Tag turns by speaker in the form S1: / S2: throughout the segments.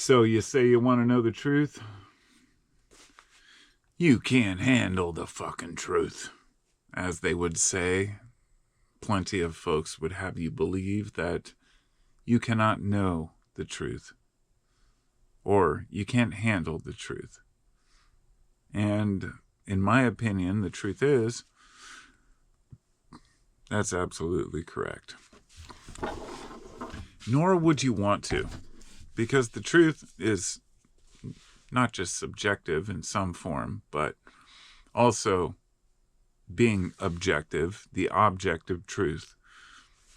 S1: So you say you want to know the truth? You can't handle the fucking truth. As they would say, plenty of folks would have you believe that you cannot know the truth, or you can't handle the truth. And in my opinion, the truth is, that's absolutely correct. Nor would you want to, because the truth is not just subjective in some form, but also being objective, the objective truth.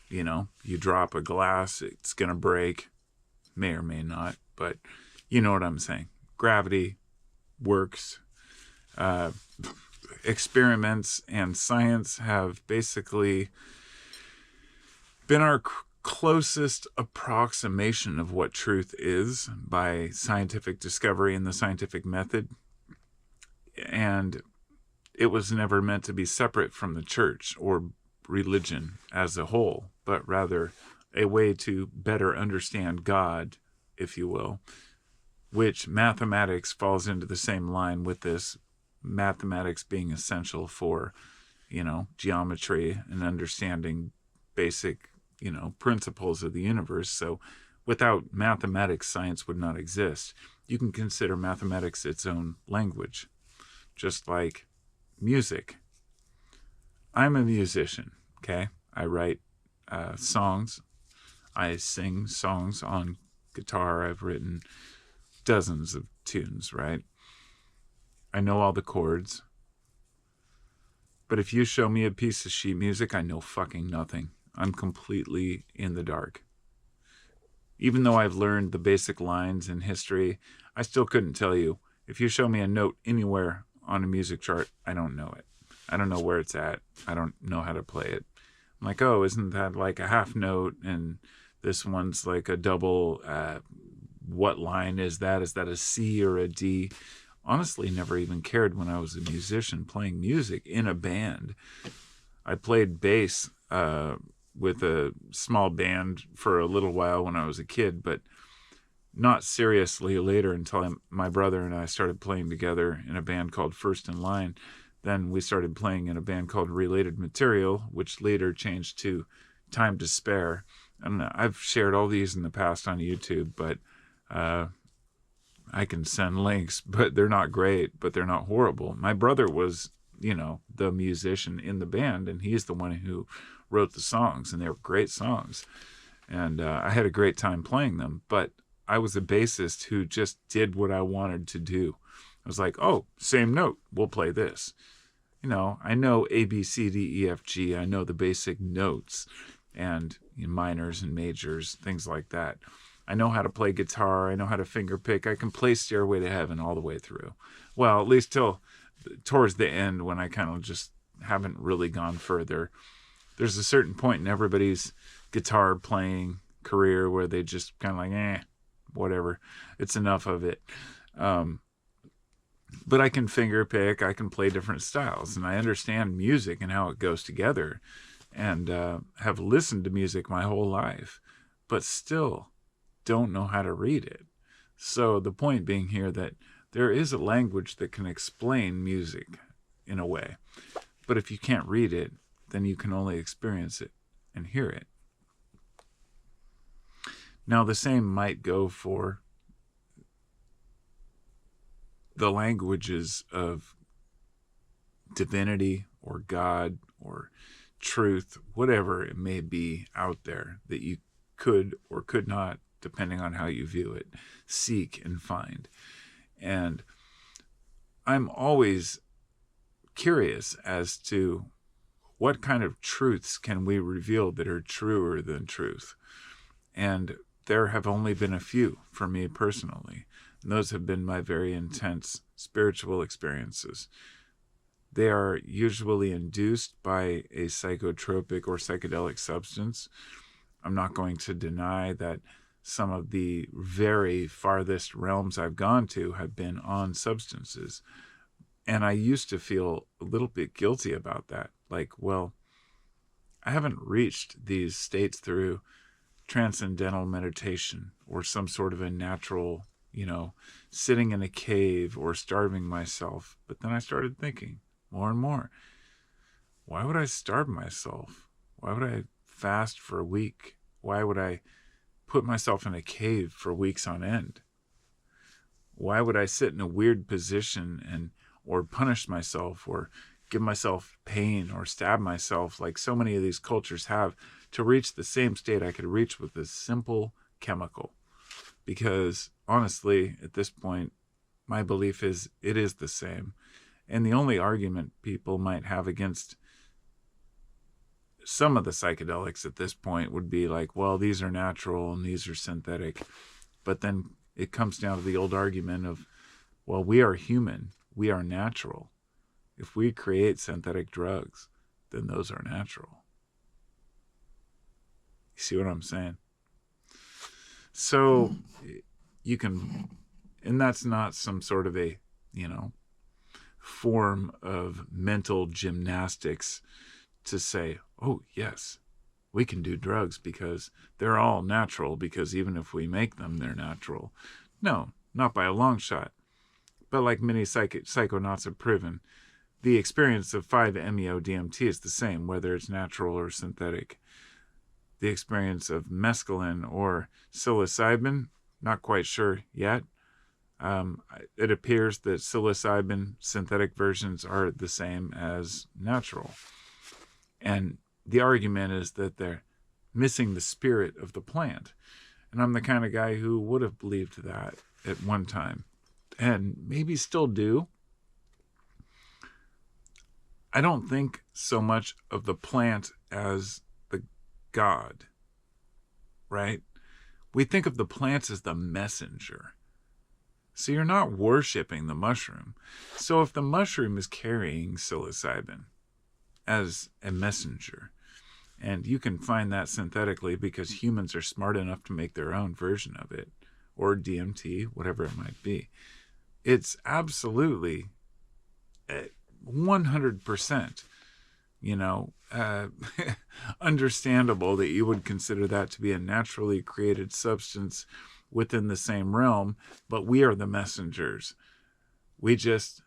S1: You know, you drop a glass, it's going to break, may or may not, but you know what I'm saying. Gravity works. Experiments and science have basically been our closest approximation of what truth is by scientific discovery and the scientific method. And it was never meant to be separate from the church or religion as a whole, but rather a way to better understand God, if you will, which mathematics falls into the same line with this, mathematics being essential for, geometry and understanding basic, principles of the universe. So without mathematics, science would not exist. You can consider mathematics its own language, just like music. I'm a musician, okay? I write songs. I sing songs on guitar. I've written dozens of tunes, right? I know all the chords. But if you show me a piece of sheet music, I know fucking nothing. I'm completely in the dark. Even though I've learned the basic lines in history, I still couldn't tell you. If you show me a note anywhere on a music chart, I don't know it. I don't know where it's at. I don't know how to play it. I'm like, oh, isn't that like a half note? And this one's like a double. What line is that? Is that a C or a D? Honestly, never even cared when I was a musician playing music in a band. I played bass with a small band for a little while when I was a kid, but not seriously later until my brother and I started playing together in a band called First in Line. Then we started playing in a band called Related Material, which later changed to Time to Spare. And I've shared all these in the past on YouTube, but I can send links, but they're not great, but they're not horrible. My brother was, the musician in the band, and he's the one who wrote the songs, and they were great songs. And I had a great time playing them, but I was a bassist who just did what I wanted to do. I was like, oh, same note, we'll play this. I know A, B, C, D, E, F, G. I know the basic notes and minors and majors, things like that. I know how to play guitar. I know how to finger pick. I can play Stairway to Heaven all the way through. Well, at least towards the end when I kind of just haven't really gone further. There's a certain point in everybody's guitar playing career where they just kind of like, whatever. It's enough of it. But I can finger pick. I can play different styles. And I understand music and how it goes together. And have listened to music my whole life. But still don't know how to read it. So the point being here that there is a language that can explain music in a way. But if you can't read it, then you can only experience it and hear it. Now the same might go for the languages of divinity or God or truth, whatever it may be out there that you could or could not, depending on how you view it, seek and find. And I'm always curious as to what kind of truths can we reveal that are truer than truth. And there have only been a few for me personally. And those have been my very intense spiritual experiences. They are usually induced by a psychotropic or psychedelic substance. I'm not going to deny that some of the very farthest realms I've gone to have been on substances. And I used to feel a little bit guilty about that. Like, well, I haven't reached these states through transcendental meditation or some sort of a natural sitting in a cave or starving myself. But then I started thinking more and more, why would I starve myself? Why would I fast for a week? Why would I put myself in a cave for weeks on end? Why would I sit in a weird position or punish myself or give myself pain or stab myself like so many of these cultures have to reach the same state I could reach with this simple chemical? Because honestly, at this point, my belief is it is the same. And the only argument people might have against some of the psychedelics at this point would be like, well, these are natural and these are synthetic. But then it comes down to the old argument of, well, we are human, we are natural. If we create synthetic drugs, then those are natural. You see what I'm saying? So you can, and that's not some sort of a, form of mental gymnastics to say, oh, yes, we can do drugs because they're all natural, because even if we make them, they're natural. No, not by a long shot. But like many psychonauts have proven, the experience of 5-MeO-DMT is the same, whether it's natural or synthetic. The experience of mescaline or psilocybin, not quite sure yet. It appears that psilocybin synthetic versions are the same as natural. And the argument is that they're missing the spirit of the plant. And I'm the kind of guy who would have believed that at one time, and maybe still do. I don't think so much of the plant as the god, right? We think of the plants as the messenger. So you're not worshiping the mushroom. So if the mushroom is carrying psilocybin as a messenger, and you can find that synthetically because humans are smart enough to make their own version of it, or DMT, whatever it might be, it's absolutely 100%, understandable that you would consider that to be a naturally created substance within the same realm, but we are the messengers. We just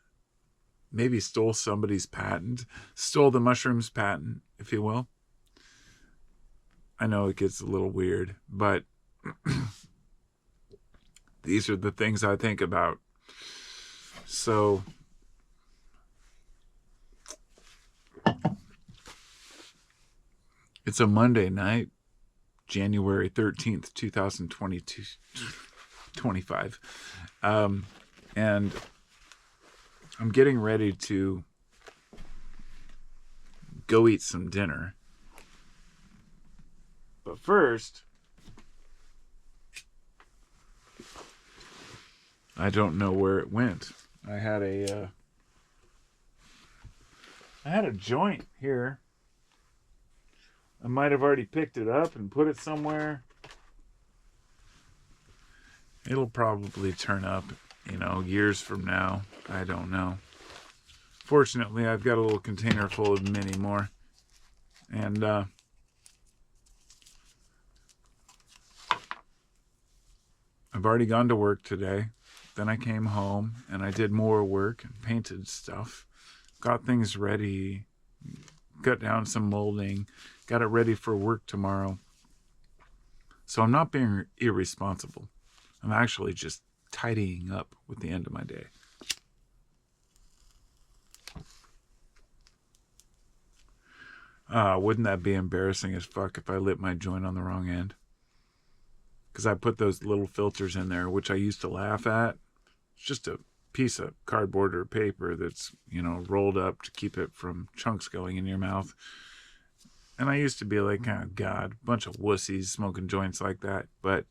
S1: maybe stole somebody's patent, stole the mushroom's patent, if you will. I know it gets a little weird, but these are the things I think about. So it's a Monday night, January 13th, 2025. And I'm getting ready to go eat some dinner. But first, I don't know where it went. I had a joint here. I might have already picked it up and put it somewhere. It'll probably turn up, years from now. I don't know. Fortunately, I've got a little container full of many more. And I've already gone to work today. Then I came home and I did more work and painted stuff. Got things ready. Cut down some molding. Got it ready for work tomorrow. So I'm not being irresponsible. I'm actually just tidying up with the end of my day. Wouldn't that be embarrassing as fuck if I lit my joint on the wrong end? Because I put those little filters in there, which I used to laugh at. It's just a piece of cardboard or paper that's, rolled up to keep it from chunks going in your mouth. And I used to be like, oh, God, a bunch of wussies smoking joints like that. But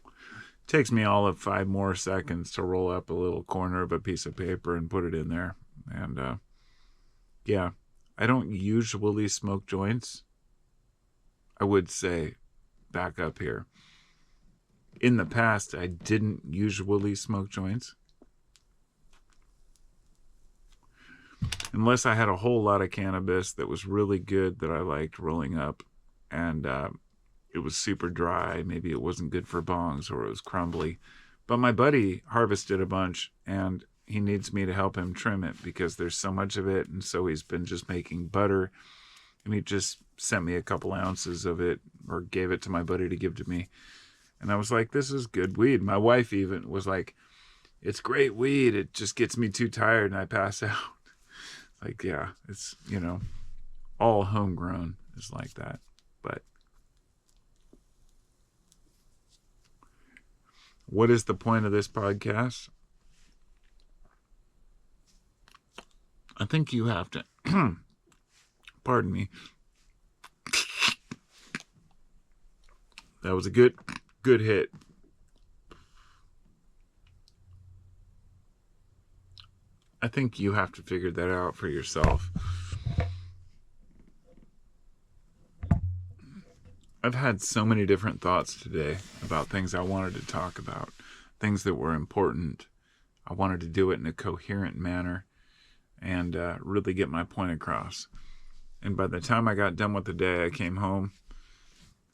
S1: it takes me all of 5 more seconds to roll up a little corner of a piece of paper and put it in there. And, yeah, I don't usually smoke joints. I would say, back up here. In the past, I didn't usually smoke joints. Unless I had a whole lot of cannabis that was really good that I liked rolling up. And it was super dry. Maybe it wasn't good for bongs, or it was crumbly. But my buddy harvested a bunch, and he needs me to help him trim it because there's so much of it. And so he's been just making butter, and he just sent me a couple ounces of it, or gave it to my buddy to give to me. And I was like, this is good weed. My wife even was like, it's great weed. It just gets me too tired and I pass out. Like, yeah, it's, all homegrown is like that. But what is the point of this podcast? I think you have to, pardon me. That was a good hit. I think you have to figure that out for yourself. I've had so many different thoughts today about things I wanted to talk about, things that were important. I wanted to do it in a coherent manner and really get my point across. And by the time I got done with the day, I came home,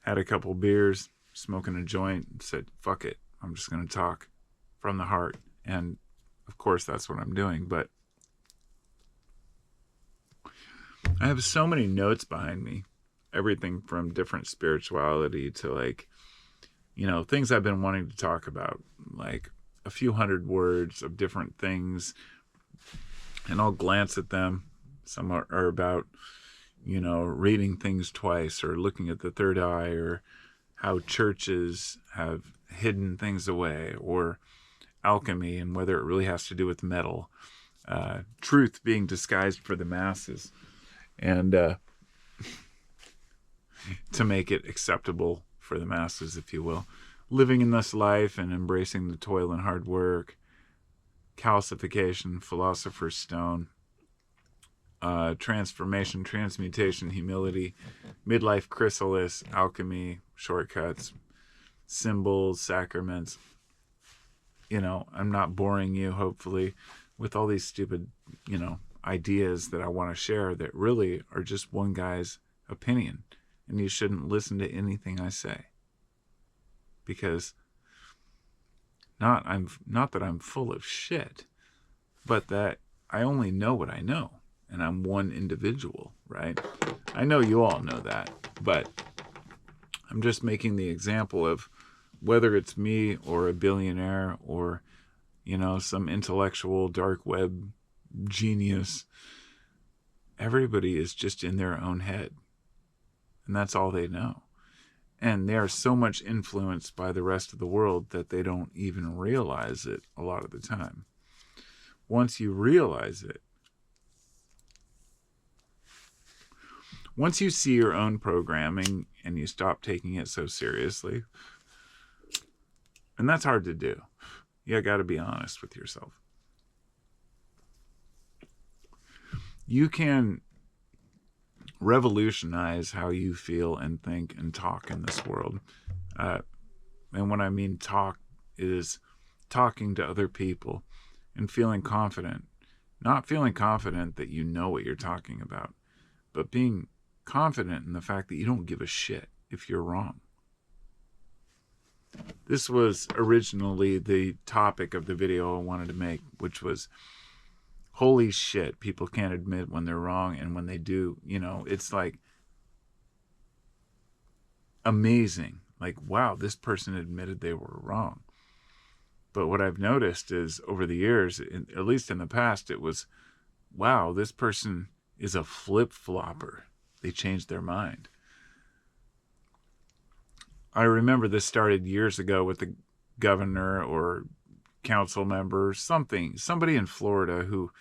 S1: had a couple beers, smoking a joint, and said, fuck it, I'm just going to talk from the heart. And of course, that's what I'm doing. But I have so many notes behind me. Everything from different spirituality to things I've been wanting to talk about. Like a few hundred words of different things. And I'll glance at them. Some are about, reading things twice, or looking at the third eye, or how churches have hidden things away, or alchemy and whether it really has to do with metal, truth being disguised for the masses, and to make it acceptable for the masses, if you will. Living in this life and embracing the toil and hard work, calcification, philosopher's stone, transformation, transmutation, humility, midlife chrysalis, alchemy, shortcuts, symbols, sacraments. I'm not boring you, hopefully, with all these stupid, ideas that I want to share that really are just one guy's opinion. And you shouldn't listen to anything I say. Because not that I'm full of shit, but that I only know what I know. And I'm one individual, right? I know you all know that, but I'm just making the example of whether it's me or a billionaire or, some intellectual dark web genius. Everybody is just in their own head. And that's all they know. And they are so much influenced by the rest of the world that they don't even realize it a lot of the time. Once you realize it, once you see your own programming and you stop taking it so seriously, and that's hard to do. You got to be honest with yourself. You can revolutionize how you feel and think and talk in this world. And what I mean talk is talking to other people and feeling confident. Not feeling confident that you know what you're talking about, but being confident in the fact that you don't give a shit if you're wrong. This was originally the topic of the video I wanted to make, which was, holy shit, people can't admit when they're wrong, and when they do, it's like amazing. Like, wow, this person admitted they were wrong. But what I've noticed is over the years, at least in the past, it was, wow, this person is a flip-flopper. They changed their mind. I remember this started years ago with the governor or council member, somebody in Florida who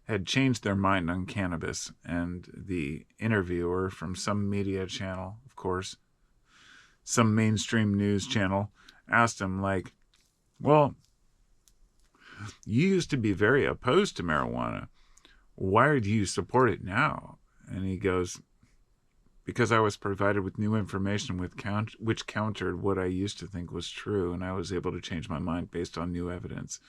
S1: had changed their mind on cannabis, and the interviewer from some media channel, of course, some mainstream news channel, asked him, like, well, you used to be very opposed to marijuana. Why do you support it now? And he goes, because I was provided with new information which countered what I used to think was true, and I was able to change my mind based on new evidence.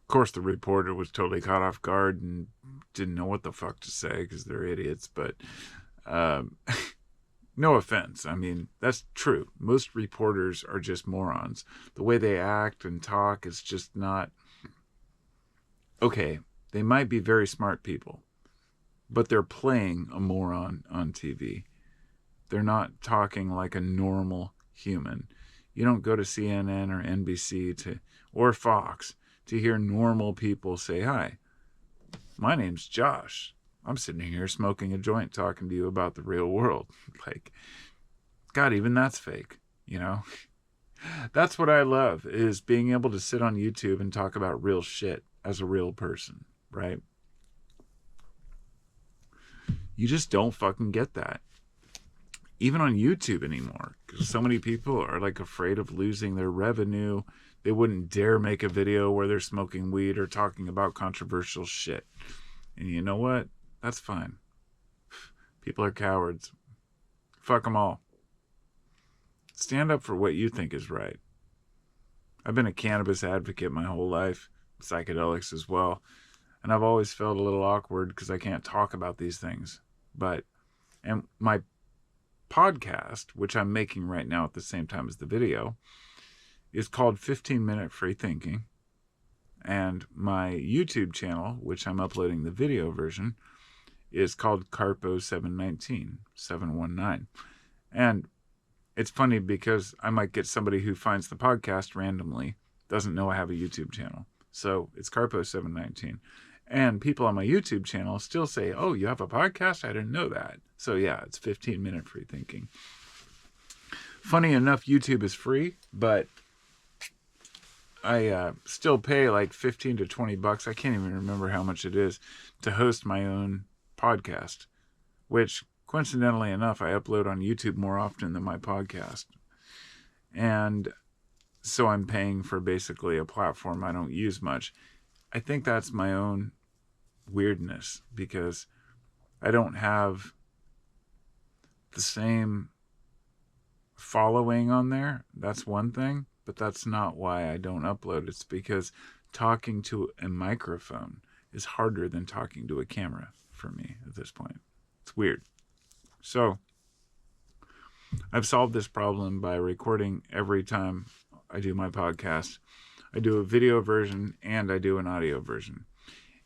S1: Of course, the reporter was totally caught off guard and didn't know what the fuck to say because they're idiots. But No offense. I mean, that's true. Most reporters are just morons. The way they act and talk is just not... Okay, they might be very smart people, but they're playing a moron on TV. They're not talking like a normal human. You don't go to CNN or NBC or Fox to hear normal people say, "Hi, my name's Josh. I'm sitting here smoking a joint talking to you about the real world." Like, God, even that's fake, you know? That's what I love, is being able to sit on YouTube and talk about real shit as a real person, right? You just don't fucking get that. Even on YouTube anymore, because so many people are like afraid of losing their revenue. They wouldn't dare make a video where they're smoking weed or talking about controversial shit. And you know what? That's fine. People are cowards. Fuck them all. Stand up for what you think is right. I've been a cannabis advocate my whole life, psychedelics as well, and I've always felt a little awkward because I can't talk about these things. And my podcast, which I'm making right now at the same time as the video, is called 15-Minute Free Thinking. And my YouTube channel, which I'm uploading the video version, is called Carpo719, 719. And it's funny because I might get somebody who finds the podcast randomly, doesn't know I have a YouTube channel. So it's Carpo719. And people on my YouTube channel still say, "Oh, you have a podcast? I didn't know that." So yeah, it's 15-Minute Free Thinking. Funny enough, YouTube is free, but I still pay like 15 to 20 bucks. I can't even remember how much it is to host my own podcast, which coincidentally enough, I upload on YouTube more often than my podcast. And so I'm paying for basically a platform I don't use much. I think that's my own weirdness, because I don't have the same following on there. That's one thing, but that's not why I don't upload. It's because talking to a microphone is harder than talking to a camera for me at this point. It's weird. So I've solved this problem by recording every time I do my podcast. I do a video version and I do an audio version.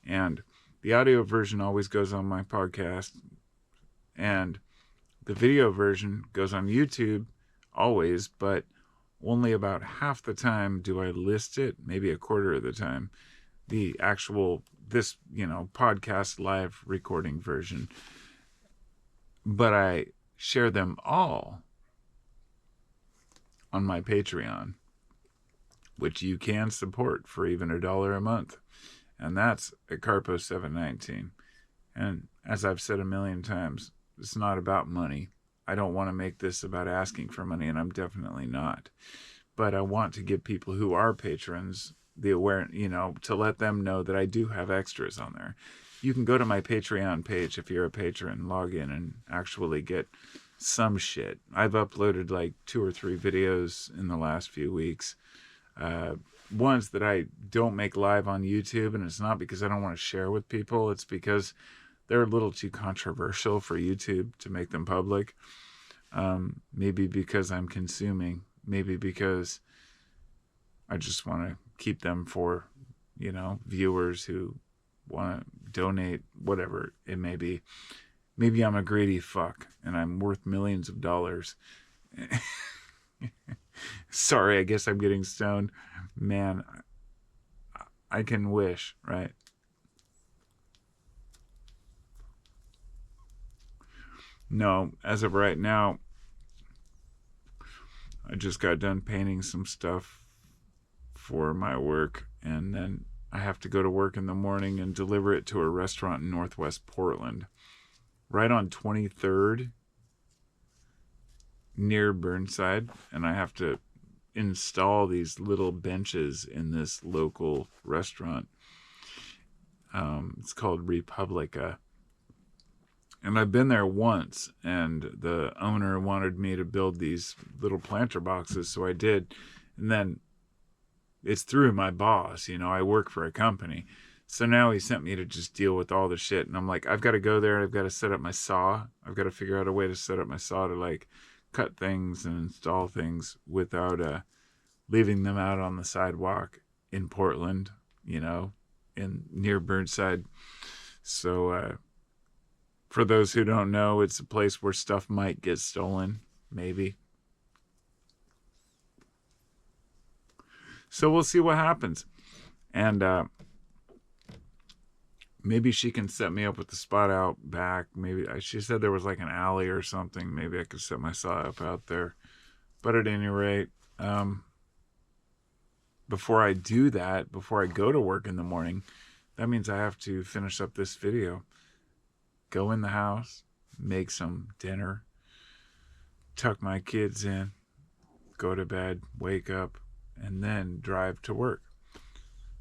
S1: And the audio version always goes on my podcast, and the video version goes on YouTube always, but only about half the time do I list it, maybe a quarter of the time, the actual, podcast live recording version. But I share them all on my Patreon, which you can support for even $1 a month. And that's at Carpo719. And as I've said a million times, it's not about money. I don't want to make this about asking for money, and I'm definitely not. But I want to give people who are patrons the awareness, to let them know that I do have extras on there. You can go to my Patreon page if you're a patron, log in, and actually get some shit. I've uploaded like 2 or 3 videos in the last few weeks. Ones that I don't make live on YouTube, and it's not because I don't want to share with people. It's because they're a little too controversial for YouTube to make them public. Maybe because I'm consuming. Maybe because I just want to keep them for, viewers who want to donate, whatever it may be. Maybe I'm a greedy fuck and I'm worth millions of dollars. Sorry, I guess I'm getting stoned. Man, I can wish, right? No, as of right now, I just got done painting some stuff for my work, and then I have to go to work in the morning and deliver it to a restaurant in Northwest Portland, right on 23rd near Burnside, and I have to install these little benches in this local restaurant. It's called Republica. And I've been there once, and the owner wanted me to build these little planter boxes, so I did. And then it's through my boss, I work for a company. So now he sent me to just deal with all the shit. And I'm like, I've got to go there. I've got to set up my saw. I've got to figure out a way to set up my saw to like cut things and install things without leaving them out on the sidewalk in Portland, in near Burnside. So for those who don't know, it's a place where stuff might get stolen, maybe. So we'll see what happens. And maybe she can set me up with the spot out back. Maybe she said there was like an alley or something. Maybe I could set my saw up out there. But at any rate, before I do that, before I go to work in the morning, that means I have to finish up this video. Go in the house, make some dinner, tuck my kids in, go to bed, wake up, and then drive to work.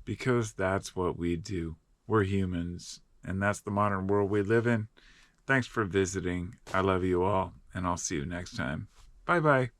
S1: Because that's what we do. We're humans, and that's the modern world we live in. Thanks for visiting. I love you all, and I'll see you next time. Bye-bye.